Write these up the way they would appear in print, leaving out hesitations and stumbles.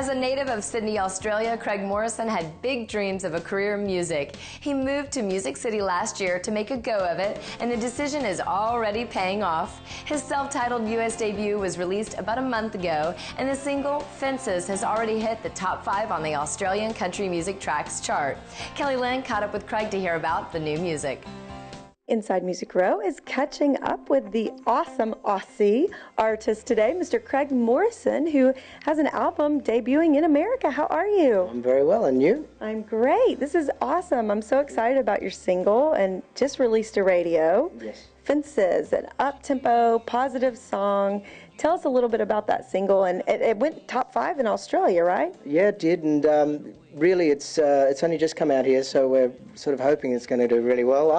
As a native of Sydney, Australia, Craig Morrison had big dreams of a career in music. He moved to Music City last year to make a go of it, and the decision is already paying off. His self-titled U.S. debut was released about a month ago, and the single, Fences, has already hit the top 5 on the Australian Country Music Tracks chart. Kelly Lynn caught up with Craig to hear about the new music. Inside Music Row is catching up with the awesome Aussie artist today, Mr. Craig Morrison, who has an album debuting in America. How are you? I'm very well, and you? I'm great. This is awesome. I'm so excited about your single and just released to radio. Yes. Fences, an up-tempo, positive song. Tell us a little bit about that single, and it went top 5 in Australia, right? Yeah, it did, and really it's only just come out here, so we're sort of hoping it's going to do really well.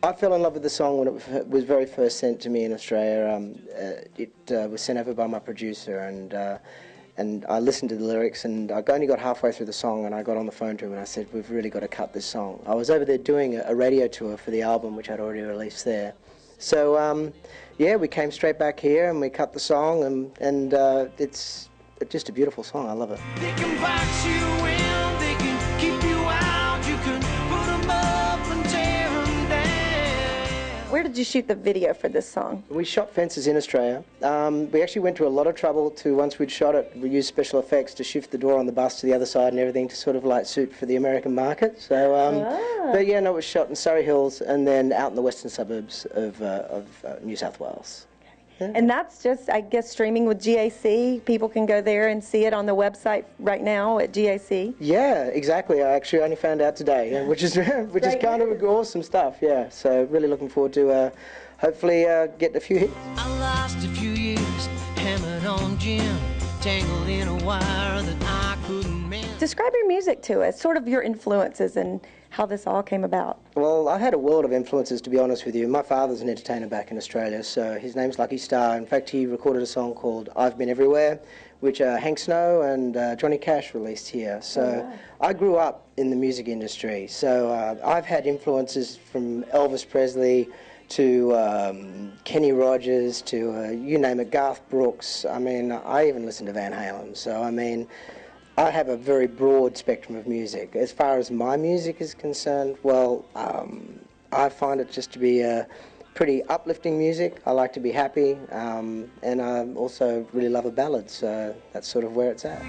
I fell in love with the song when it was very first sent to me in Australia. It was sent over by my producer, and I listened to the lyrics, and I only got halfway through the song, and I got on the phone to him and I said, we've really got to cut this song. I was over there doing a radio tour for the album, which I'd already released there. So, yeah, we came straight back here and we cut the song, and it's just a beautiful song. I love it. They can box you in, they can keep you out, you can put them up and tear them down. Where did you shoot the video for this song? We shot Fences in Australia. We actually went to a lot of trouble to, once we'd shot it, we used special effects to shift the door on the bus to the other side and everything to sort of like suit for the American market. So, but yeah, no, it was shot in Surrey Hills and then out in the western suburbs of New South Wales. Yeah. And that's just, I guess, streaming with GAC. People can go there and see it on the website right now at GAC. Yeah, exactly. I actually only found out today, which is kind of awesome stuff. Yeah, so really looking forward to hopefully getting a few hits. I lost a few years hammered on gin, tangled in a wire that I couldn't mend. Describe your music to us, sort of your influences and how this all came about. Well, I had a world of influences, to be honest with you. My father's an entertainer back in Australia, so his name's Lucky Star. In fact, he recorded a song called I've Been Everywhere, which Hank Snow and Johnny Cash released here. So I grew up in the music industry, so I've had influences from Elvis Presley to Kenny Rogers to, you name it, Garth Brooks. I mean, I even listened to Van Halen, so I mean, I have a very broad spectrum of music. As far as my music is concerned, well, I find it just to be pretty uplifting music. I like to be happy, and I also really love a ballad, so that's sort of where it's at.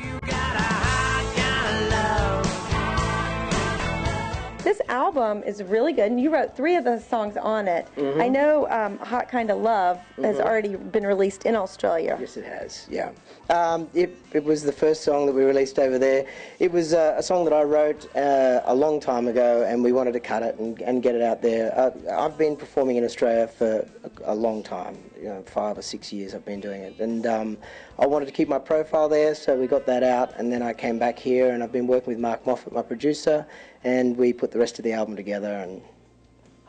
This album is really good, and you wrote 3 of the songs on it. I know Hot Kind of Love has already been released in Australia. Yes, it has, yeah. It was the first song that we released over there. It was a song that I wrote a long time ago, and we wanted to cut it and get it out there. I've been performing in Australia for a long time, 5 or 6 years I've been doing it, and I wanted to keep my profile there, so we got that out, and then I came back here, and I've been working with Mark Moffat, my producer, and we put the rest of the album together and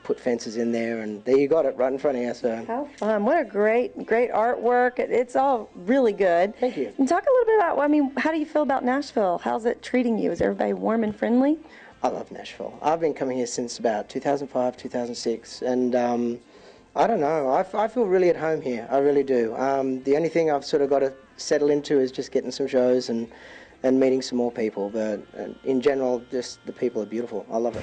put Fences in there, and there you got it right in front of you. So how fun. What a great artwork. It's all really good. Thank you. And talk a little bit about, I mean, how do you feel about Nashville? How's it treating you? Is everybody warm and friendly? I love Nashville. I've been coming here since about 2005, 2006, and I don't know, I feel really at home here. I really do. The only thing I've sort of got to settle into is just getting some shows and meeting some more people, but in general, just the people are beautiful. I love it.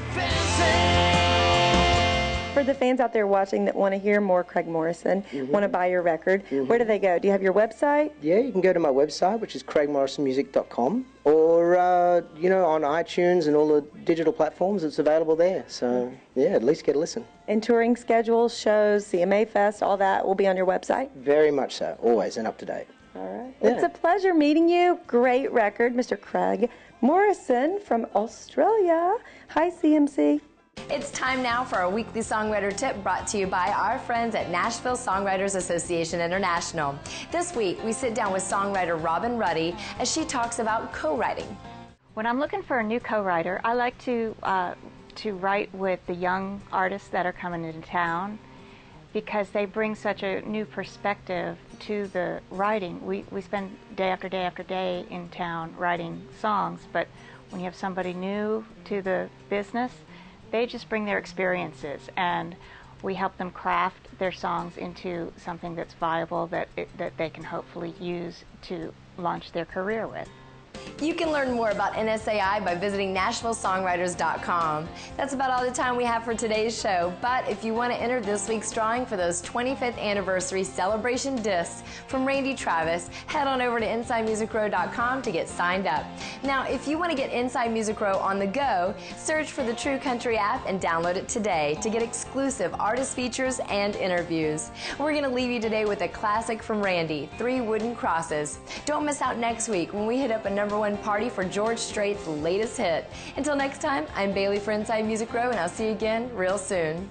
For the fans out there watching that want to hear more Craig Morrison, want to buy your record, where do they go? Do you have your website? Yeah, you can go to my website, which is craigmorrisonmusic.com, or, on iTunes and all the digital platforms, it's available there. So, yeah, at least get a listen. And touring schedules, shows, CMA Fest, all that will be on your website? Very much so, always and up to date. All right. Yeah. It's a pleasure meeting you. Great record, Mr. Craig Morrison from Australia. Hi, CMC. It's time now for our weekly songwriter tip brought to you by our friends at Nashville Songwriters Association International. This week, we sit down with songwriter Robin Ruddy as she talks about co-writing. When I'm looking for a new co-writer, I like to write with the young artists that are coming into town, because they bring such a new perspective to the writing. We spend day after day after day in town writing songs, but when you have somebody new to the business, they just bring their experiences, and we help them craft their songs into something that's viable, that they can hopefully use to launch their career with. You can learn more about NSAI by visiting NashvilleSongwriters.com. That's about all the time we have for today's show, but if you want to enter this week's drawing for those 25th anniversary celebration discs from Randy Travis, head on over to InsideMusicRow.com to get signed up. Now, if you want to get Inside Music Row on the go, search for the True Country app and download it today to get exclusive artist features and interviews. We're going to leave you today with a classic from Randy, 3 Wooden Crosses. Don't miss out next week when we hit up a #1 party for George Strait's latest hit. Until next time, I'm Bailey for Inside Music Row, and I'll see you again real soon.